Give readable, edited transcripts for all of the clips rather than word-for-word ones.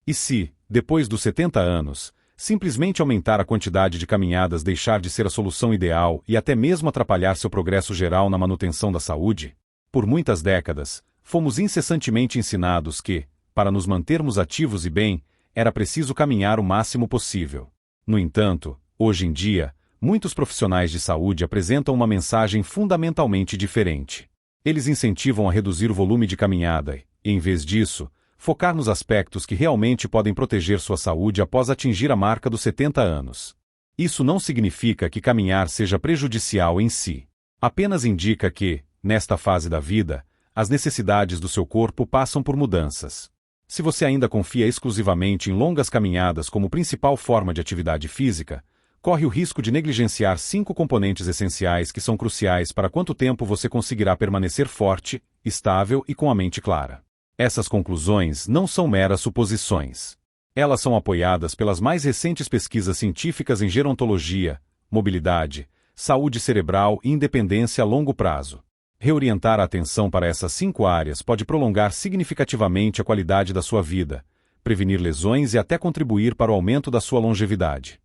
E se, depois dos 70 anos, simplesmente aumentar a quantidade de caminhadas deixar de ser a solução ideal e até mesmo atrapalhar seu progresso geral na manutenção da saúde? Por muitas décadas, fomos incessantemente ensinados que, para nos mantermos ativos e bem, era preciso caminhar o máximo possível. No entanto, hoje em dia, muitos profissionais de saúde apresentam uma mensagem fundamentalmente diferente. Eles incentivam a reduzir o volume de caminhada e, em vez disso, focar nos aspectos que realmente podem proteger sua saúde após atingir a marca dos 70 anos. Isso não significa que caminhar seja prejudicial em si. Apenas indica que, nesta fase da vida, as necessidades do seu corpo passam por mudanças. Se você ainda confia exclusivamente em longas caminhadas como principal forma de atividade física, corre o risco de negligenciar 5 componentes essenciais que são cruciais para quanto tempo você conseguirá permanecer forte, estável e com a mente clara. Essas conclusões não são meras suposições. Elas são apoiadas pelas mais recentes pesquisas científicas em gerontologia, mobilidade, saúde cerebral e independência a longo prazo. Reorientar a atenção para essas 5 áreas pode prolongar significativamente a qualidade da sua vida, prevenir lesões e até contribuir para o aumento da sua longevidade.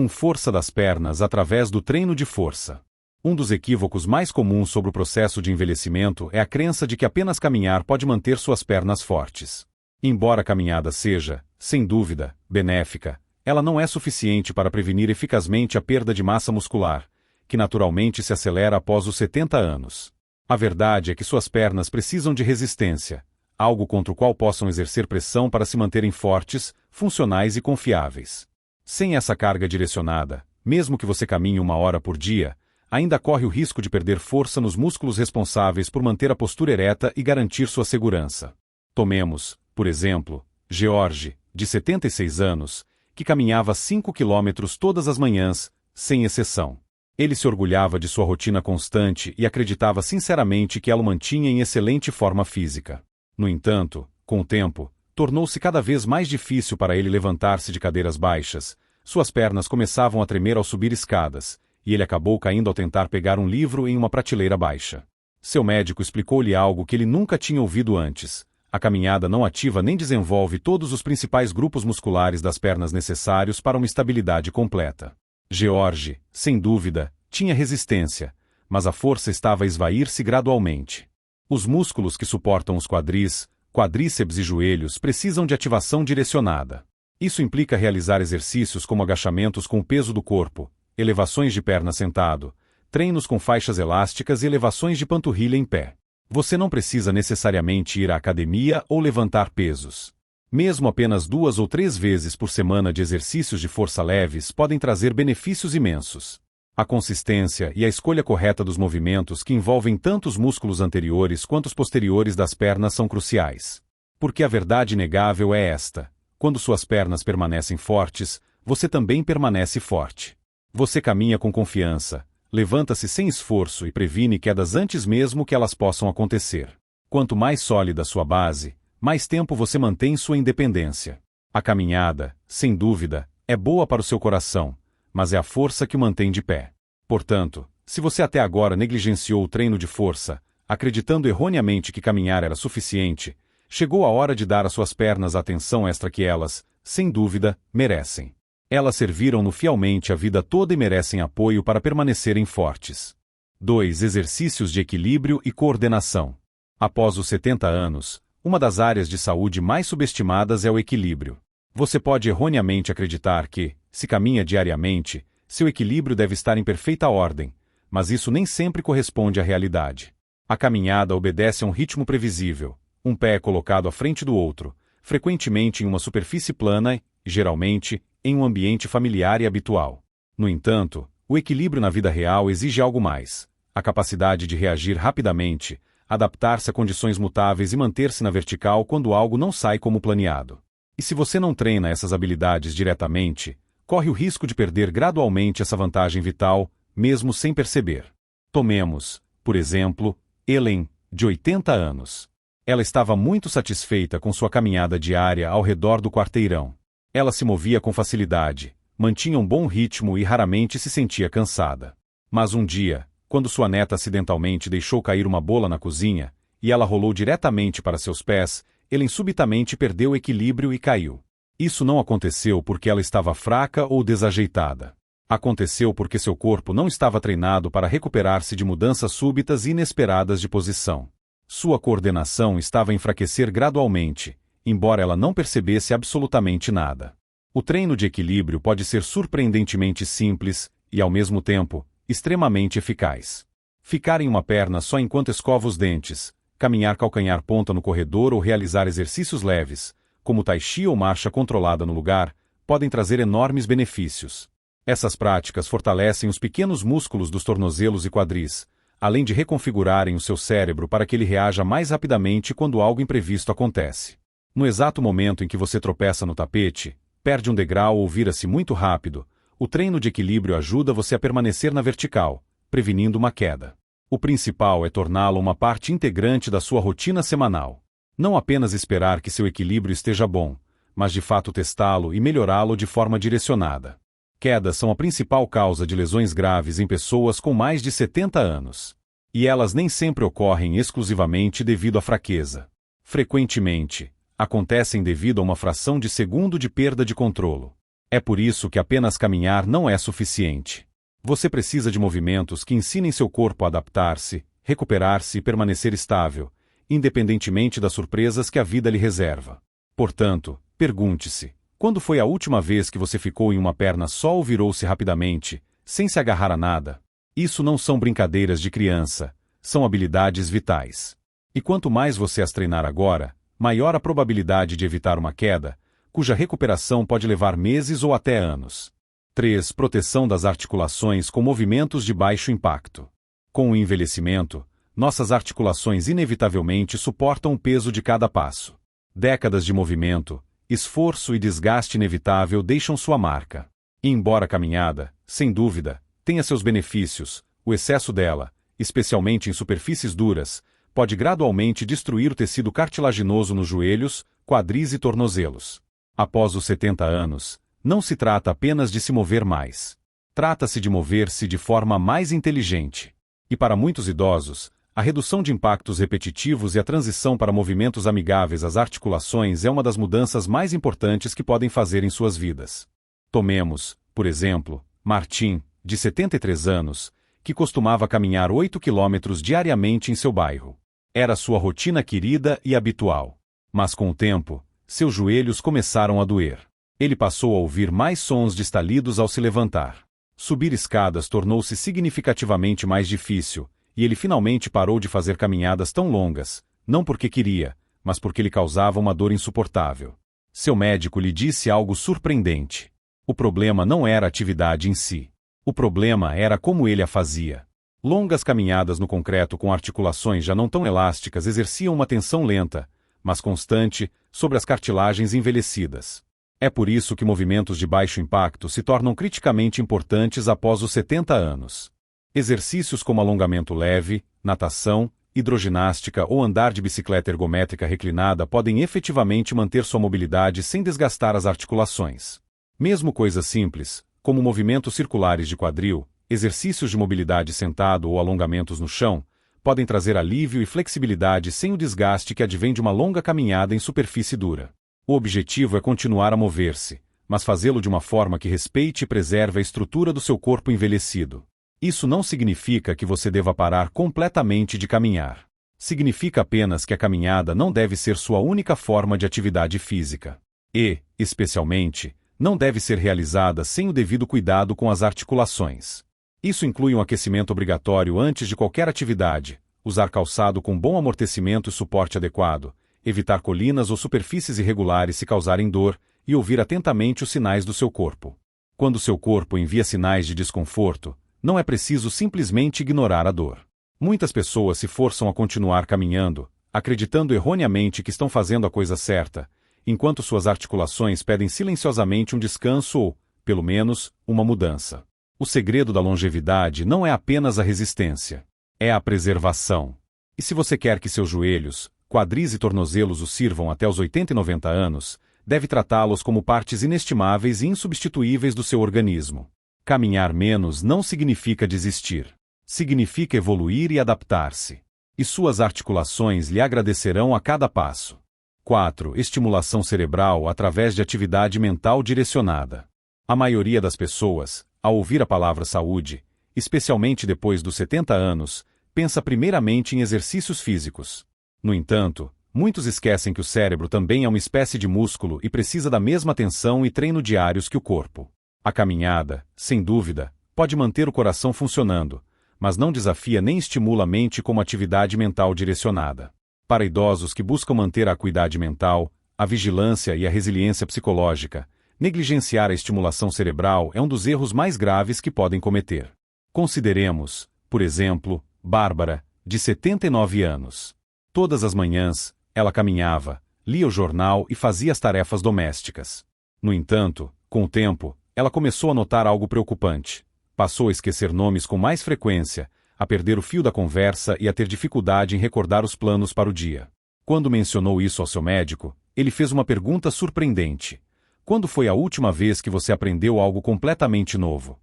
Força das pernas através do treino de força. Um dos equívocos mais comuns sobre o processo de envelhecimento é a crença de que apenas caminhar pode manter suas pernas fortes. Embora a caminhada seja, sem dúvida, benéfica, ela não é suficiente para prevenir eficazmente a perda de massa muscular, que naturalmente se acelera após os 70 anos. A verdade é que suas pernas precisam de resistência, algo contra o qual possam exercer pressão para se manterem fortes, funcionais e confiáveis. Sem essa carga direcionada, mesmo que você caminhe 1 hora por dia, ainda corre o risco de perder força nos músculos responsáveis por manter a postura ereta e garantir sua segurança. Tomemos, por exemplo, George, de 76 anos, que caminhava 5 quilômetros todas as manhãs, sem exceção. Ele se orgulhava de sua rotina constante e acreditava sinceramente que ela o mantinha em excelente forma física. No entanto, com o tempo, tornou-se cada vez mais difícil para ele levantar-se de cadeiras baixas, suas pernas começavam a tremer ao subir escadas, e ele acabou caindo ao tentar pegar um livro em uma prateleira baixa. Seu médico explicou-lhe algo que ele nunca tinha ouvido antes. A caminhada não ativa nem desenvolve todos os principais grupos musculares das pernas necessários para uma estabilidade completa. George, sem dúvida, tinha resistência, mas a força estava a esvair-se gradualmente. Os músculos que suportam os quadris, quadríceps e joelhos precisam de ativação direcionada. Isso implica realizar exercícios como agachamentos com o peso do corpo, elevações de perna sentado, treinos com faixas elásticas e elevações de panturrilha em pé. Você não precisa necessariamente ir à academia ou levantar pesos. Mesmo apenas 2 ou 3 vezes por semana de exercícios de força leves podem trazer benefícios imensos. A consistência e a escolha correta dos movimentos que envolvem tanto os músculos anteriores quanto os posteriores das pernas são cruciais. Porque a verdade inegável é esta: quando suas pernas permanecem fortes, você também permanece forte. Você caminha com confiança, levanta-se sem esforço e previne quedas antes mesmo que elas possam acontecer. Quanto mais sólida sua base, mais tempo você mantém sua independência. A caminhada, sem dúvida, é boa para o seu coração, mas é a força que o mantém de pé. Portanto, se você até agora negligenciou o treino de força, acreditando erroneamente que caminhar era suficiente, chegou a hora de dar às suas pernas a atenção extra que elas, sem dúvida, merecem. Elas serviram-no fielmente a vida toda e merecem apoio para permanecerem fortes. 2. Exercícios de equilíbrio e coordenação. Após os 70 anos, uma das áreas de saúde mais subestimadas é o equilíbrio. Você pode erroneamente acreditar que, se caminha diariamente, seu equilíbrio deve estar em perfeita ordem, mas isso nem sempre corresponde à realidade. A caminhada obedece a um ritmo previsível. Um pé é colocado à frente do outro, frequentemente em uma superfície plana e, geralmente, em um ambiente familiar e habitual. No entanto, o equilíbrio na vida real exige algo mais: a capacidade de reagir rapidamente, adaptar-se a condições mutáveis e manter-se na vertical quando algo não sai como planeado. E se você não treina essas habilidades diretamente, corre o risco de perder gradualmente essa vantagem vital, mesmo sem perceber. Tomemos, por exemplo, Ellen, de 80 anos. Ela estava muito satisfeita com sua caminhada diária ao redor do quarteirão. Ela se movia com facilidade, mantinha um bom ritmo e raramente se sentia cansada. Mas um dia, quando sua neta acidentalmente deixou cair uma bola na cozinha, e ela rolou diretamente para seus pés, Ellen subitamente perdeu o equilíbrio e caiu. Isso não aconteceu porque ela estava fraca ou desajeitada. Aconteceu porque seu corpo não estava treinado para recuperar-se de mudanças súbitas e inesperadas de posição. Sua coordenação estava a enfraquecer gradualmente, embora ela não percebesse absolutamente nada. O treino de equilíbrio pode ser surpreendentemente simples e, ao mesmo tempo, extremamente eficaz. Ficar em uma perna só enquanto escova os dentes, caminhar calcanhar-ponta no corredor ou realizar exercícios leves, como tai chi ou marcha controlada no lugar, podem trazer enormes benefícios. Essas práticas fortalecem os pequenos músculos dos tornozelos e quadris, além de reconfigurarem o seu cérebro para que ele reaja mais rapidamente quando algo imprevisto acontece. No exato momento em que você tropeça no tapete, perde um degrau ou vira-se muito rápido, o treino de equilíbrio ajuda você a permanecer na vertical, prevenindo uma queda. O principal é torná-lo uma parte integrante da sua rotina semanal. Não apenas esperar que seu equilíbrio esteja bom, mas de fato testá-lo e melhorá-lo de forma direcionada. Quedas são a principal causa de lesões graves em pessoas com mais de 70 anos. E elas nem sempre ocorrem exclusivamente devido à fraqueza. Frequentemente, acontecem devido a uma fração de segundo de perda de controle. É por isso que apenas caminhar não é suficiente. Você precisa de movimentos que ensinem seu corpo a adaptar-se, recuperar-se e permanecer estável, independentemente das surpresas que a vida lhe reserva. Portanto, pergunte-se: quando foi a última vez que você ficou em uma perna só ou virou-se rapidamente, sem se agarrar a nada? Isso não são brincadeiras de criança, são habilidades vitais. E quanto mais você as treinar agora, maior a probabilidade de evitar uma queda, cuja recuperação pode levar meses ou até anos. 3. Proteção das articulações com movimentos de baixo impacto. Com o envelhecimento, nossas articulações inevitavelmente suportam o peso de cada passo. Décadas de movimento, esforço e desgaste inevitável deixam sua marca. E embora a caminhada, sem dúvida, tenha seus benefícios, o excesso dela, especialmente em superfícies duras, pode gradualmente destruir o tecido cartilaginoso nos joelhos, quadris e tornozelos. Após os 70 anos, não se trata apenas de se mover mais. Trata-se de mover-se de forma mais inteligente. E para muitos idosos, a redução de impactos repetitivos e a transição para movimentos amigáveis às articulações é uma das mudanças mais importantes que podem fazer em suas vidas. Tomemos, por exemplo, Martim, de 73 anos, que costumava caminhar 8 quilômetros diariamente em seu bairro. Era sua rotina querida e habitual. Mas com o tempo, seus joelhos começaram a doer. Ele passou a ouvir mais sons de estalidos ao se levantar. Subir escadas tornou-se significativamente mais difícil, e ele finalmente parou de fazer caminhadas tão longas, não porque queria, mas porque lhe causava uma dor insuportável. Seu médico lhe disse algo surpreendente. O problema não era a atividade em si. O problema era como ele a fazia. Longas caminhadas no concreto com articulações já não tão elásticas exerciam uma tensão lenta, mas constante, sobre as cartilagens envelhecidas. É por isso que movimentos de baixo impacto se tornam criticamente importantes após os 70 anos. Exercícios como alongamento leve, natação, hidroginástica ou andar de bicicleta ergométrica reclinada podem efetivamente manter sua mobilidade sem desgastar as articulações. Mesmo coisas simples, como movimentos circulares de quadril, exercícios de mobilidade sentado ou alongamentos no chão, podem trazer alívio e flexibilidade sem o desgaste que advém de uma longa caminhada em superfície dura. O objetivo é continuar a mover-se, mas fazê-lo de uma forma que respeite e preserve a estrutura do seu corpo envelhecido. Isso não significa que você deva parar completamente de caminhar. Significa apenas que a caminhada não deve ser sua única forma de atividade física. E, especialmente, não deve ser realizada sem o devido cuidado com as articulações. Isso inclui um aquecimento obrigatório antes de qualquer atividade, usar calçado com bom amortecimento e suporte adequado, evitar colinas ou superfícies irregulares se causarem dor, e ouvir atentamente os sinais do seu corpo. Quando seu corpo envia sinais de desconforto, não é preciso simplesmente ignorar a dor. Muitas pessoas se forçam a continuar caminhando, acreditando erroneamente que estão fazendo a coisa certa, enquanto suas articulações pedem silenciosamente um descanso ou, pelo menos, uma mudança. O segredo da longevidade não é apenas a resistência, é a preservação. E se você quer que seus joelhos, quadris e tornozelos o sirvam até os 80 e 90 anos, deve tratá-los como partes inestimáveis e insubstituíveis do seu organismo. Caminhar menos não significa desistir. Significa evoluir e adaptar-se. E suas articulações lhe agradecerão a cada passo. 4. Estimulação cerebral através de atividade mental direcionada. A maioria das pessoas, ao ouvir a palavra saúde, especialmente depois dos 70 anos, pensa primeiramente em exercícios físicos. No entanto, muitos esquecem que o cérebro também é uma espécie de músculo e precisa da mesma atenção e treino diários que o corpo. A caminhada, sem dúvida, pode manter o coração funcionando, mas não desafia nem estimula a mente como atividade mental direcionada. Para idosos que buscam manter a acuidade mental, a vigilância e a resiliência psicológica, negligenciar a estimulação cerebral é um dos erros mais graves que podem cometer. Consideremos, por exemplo, Bárbara, de 79 anos. Todas as manhãs, ela caminhava, lia o jornal e fazia as tarefas domésticas. No entanto, com o tempo, ela começou a notar algo preocupante. Passou a esquecer nomes com mais frequência, a perder o fio da conversa e a ter dificuldade em recordar os planos para o dia. Quando mencionou isso ao seu médico, ele fez uma pergunta surpreendente. Quando foi a última vez que você aprendeu algo completamente novo?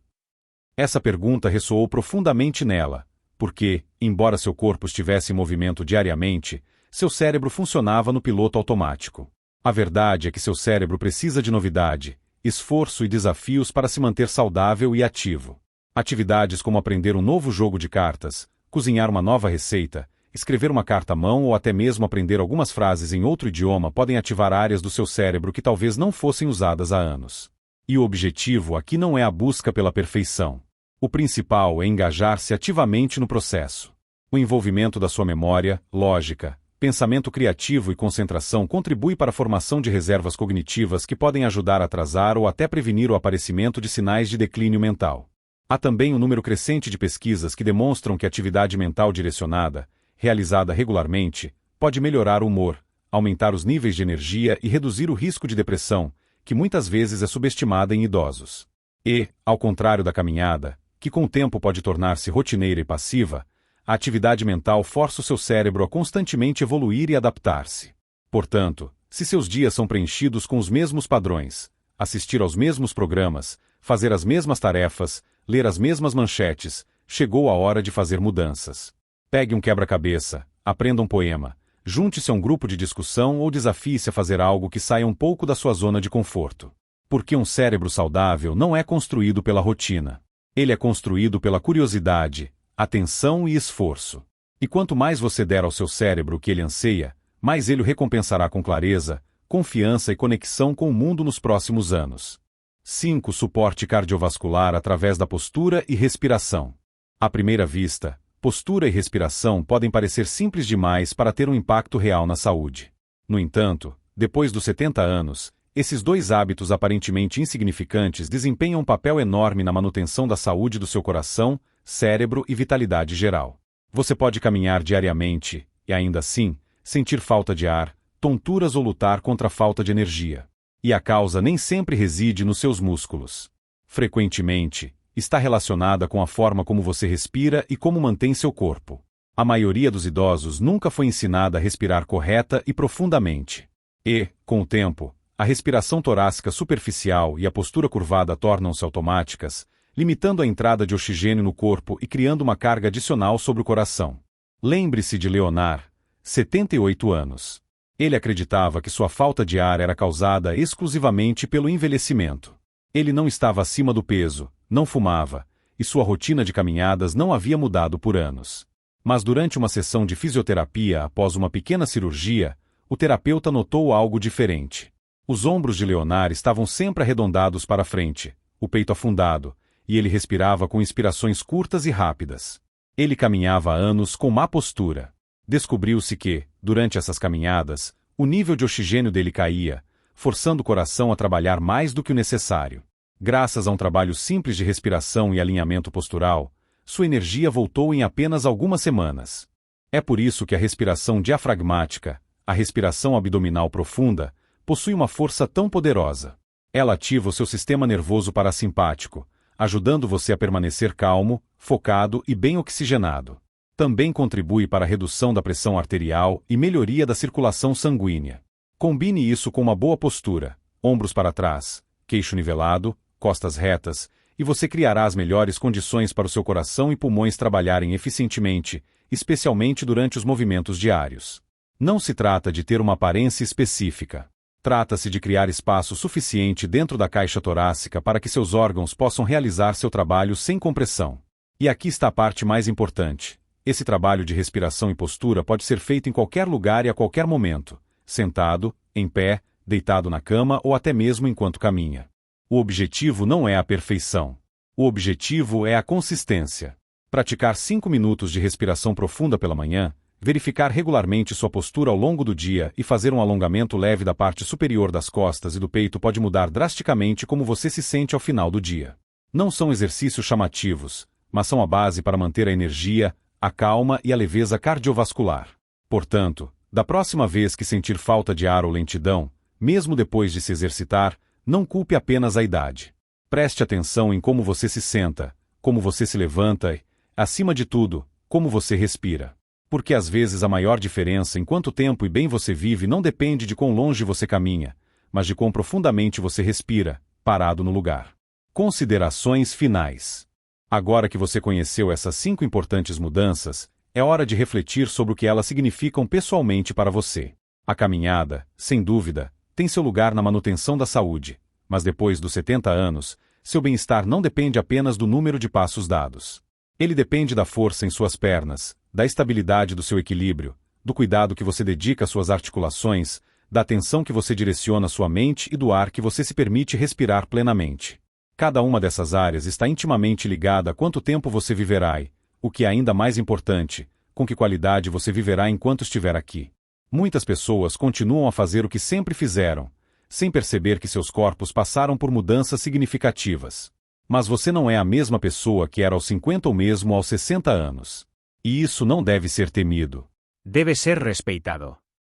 Essa pergunta ressoou profundamente nela, porque, embora seu corpo estivesse em movimento diariamente, seu cérebro funcionava no piloto automático. A verdade é que seu cérebro precisa de novidade, esforço e desafios para se manter saudável e ativo. Atividades como aprender um novo jogo de cartas, cozinhar uma nova receita, escrever uma carta à mão ou até mesmo aprender algumas frases em outro idioma podem ativar áreas do seu cérebro que talvez não fossem usadas há anos. E o objetivo aqui não é a busca pela perfeição. O principal é engajar-se ativamente no processo. O envolvimento da sua memória, lógica, pensamento criativo e concentração contribui para a formação de reservas cognitivas que podem ajudar a atrasar ou até prevenir o aparecimento de sinais de declínio mental. Há também um número crescente de pesquisas que demonstram que a atividade mental direcionada, realizada regularmente, pode melhorar o humor, aumentar os níveis de energia e reduzir o risco de depressão, que muitas vezes é subestimada em idosos. E, ao contrário da caminhada, que com o tempo pode tornar-se rotineira e passiva, a atividade mental força o seu cérebro a constantemente evoluir e adaptar-se. Portanto, se seus dias são preenchidos com os mesmos padrões, assistir aos mesmos programas, fazer as mesmas tarefas, ler as mesmas manchetes, chegou a hora de fazer mudanças. Pegue um quebra-cabeça, aprenda um poema, junte-se a um grupo de discussão ou desafie-se a fazer algo que saia um pouco da sua zona de conforto. Porque um cérebro saudável não é construído pela rotina. Ele é construído pela curiosidade, atenção e esforço. E quanto mais você der ao seu cérebro o que ele anseia, mais ele o recompensará com clareza, confiança e conexão com o mundo nos próximos anos. 5. Suporte cardiovascular através da postura e respiração. À primeira vista, postura e respiração podem parecer simples demais para ter um impacto real na saúde. No entanto, depois dos 70 anos, esses dois hábitos aparentemente insignificantes desempenham um papel enorme na manutenção da saúde do seu coração, cérebro e vitalidade geral. Você pode caminhar diariamente e, ainda assim, sentir falta de ar, tonturas ou lutar contra a falta de energia. E a causa nem sempre reside nos seus músculos. Frequentemente, está relacionada com a forma como você respira e como mantém seu corpo. A maioria dos idosos nunca foi ensinada a respirar correta e profundamente. E, com o tempo, a respiração torácica superficial e a postura curvada tornam-se automáticas, limitando a entrada de oxigênio no corpo e criando uma carga adicional sobre o coração. Lembre-se de Leonard, 78 anos. Ele acreditava que sua falta de ar era causada exclusivamente pelo envelhecimento. Ele não estava acima do peso, não fumava, e sua rotina de caminhadas não havia mudado por anos. Mas durante uma sessão de fisioterapia após uma pequena cirurgia, o terapeuta notou algo diferente. Os ombros de Leonard estavam sempre arredondados para a frente, o peito afundado, e ele respirava com inspirações curtas e rápidas. Ele caminhava há anos com má postura. Descobriu-se que, durante essas caminhadas, o nível de oxigênio dele caía, forçando o coração a trabalhar mais do que o necessário. Graças a um trabalho simples de respiração e alinhamento postural, sua energia voltou em apenas algumas semanas. É por isso que a respiração diafragmática, a respiração abdominal profunda, possui uma força tão poderosa. Ela ativa o seu sistema nervoso parasimpático, ajudando você a permanecer calmo, focado e bem oxigenado. Também contribui para a redução da pressão arterial e melhoria da circulação sanguínea. Combine isso com uma boa postura, ombros para trás, queixo nivelado, costas retas, e você criará as melhores condições para o seu coração e pulmões trabalharem eficientemente, especialmente durante os movimentos diários. Não se trata de ter uma aparência específica. Trata-se de criar espaço suficiente dentro da caixa torácica para que seus órgãos possam realizar seu trabalho sem compressão. E aqui está a parte mais importante. Esse trabalho de respiração e postura pode ser feito em qualquer lugar e a qualquer momento, sentado, em pé, deitado na cama ou até mesmo enquanto caminha. O objetivo não é a perfeição. O objetivo é a consistência. Praticar 5 minutos de respiração profunda pela manhã, verificar regularmente sua postura ao longo do dia e fazer um alongamento leve da parte superior das costas e do peito pode mudar drasticamente como você se sente ao final do dia. Não são exercícios chamativos, mas são a base para manter a energia, a calma e a leveza cardiovascular. Portanto, da próxima vez que sentir falta de ar ou lentidão, mesmo depois de se exercitar, não culpe apenas a idade. Preste atenção em como você se senta, como você se levanta e, acima de tudo, como você respira. Porque às vezes a maior diferença em quanto tempo e bem você vive não depende de quão longe você caminha, mas de quão profundamente você respira, parado no lugar. Considerações finais. Agora que você conheceu essas 5 importantes mudanças, é hora de refletir sobre o que elas significam pessoalmente para você. A caminhada, sem dúvida, tem seu lugar na manutenção da saúde, mas depois dos 70 anos, seu bem-estar não depende apenas do número de passos dados. Ele depende da força em suas pernas, da estabilidade do seu equilíbrio, do cuidado que você dedica às suas articulações, da atenção que você direciona à sua mente e do ar que você se permite respirar plenamente. Cada uma dessas áreas está intimamente ligada a quanto tempo você viverá e, o que é ainda mais importante, com que qualidade você viverá enquanto estiver aqui. Muitas pessoas continuam a fazer o que sempre fizeram, sem perceber que seus corpos passaram por mudanças significativas. Mas você não é a mesma pessoa que era aos 50 ou mesmo aos 60 anos. E isso não deve ser temido. Debe ser respeitado.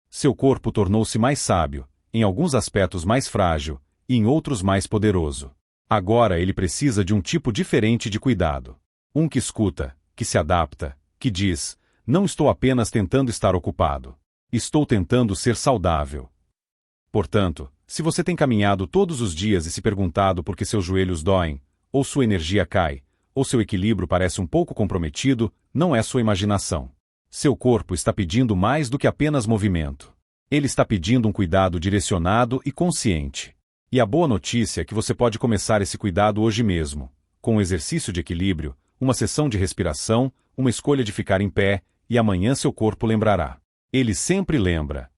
Seu corpo tornou-se mais sábio, em alguns aspectos mais frágil, e em outros mais poderoso. Agora ele precisa de um tipo diferente de cuidado. Um que escuta, que se adapta, que diz, não estou apenas tentando estar ocupado. Estou tentando ser saudável. Portanto, se você tem caminhado todos os dias e se perguntado por que seus joelhos doem, ou sua energia cai, ou seu equilíbrio parece um pouco comprometido, não é sua imaginação. Seu corpo está pedindo mais do que apenas movimento. Ele está pedindo um cuidado direcionado e consciente. E a boa notícia é que você pode começar esse cuidado hoje mesmo, com um exercício de equilíbrio, uma sessão de respiração, uma escolha de ficar em pé, e amanhã seu corpo lembrará. Ele sempre lembra.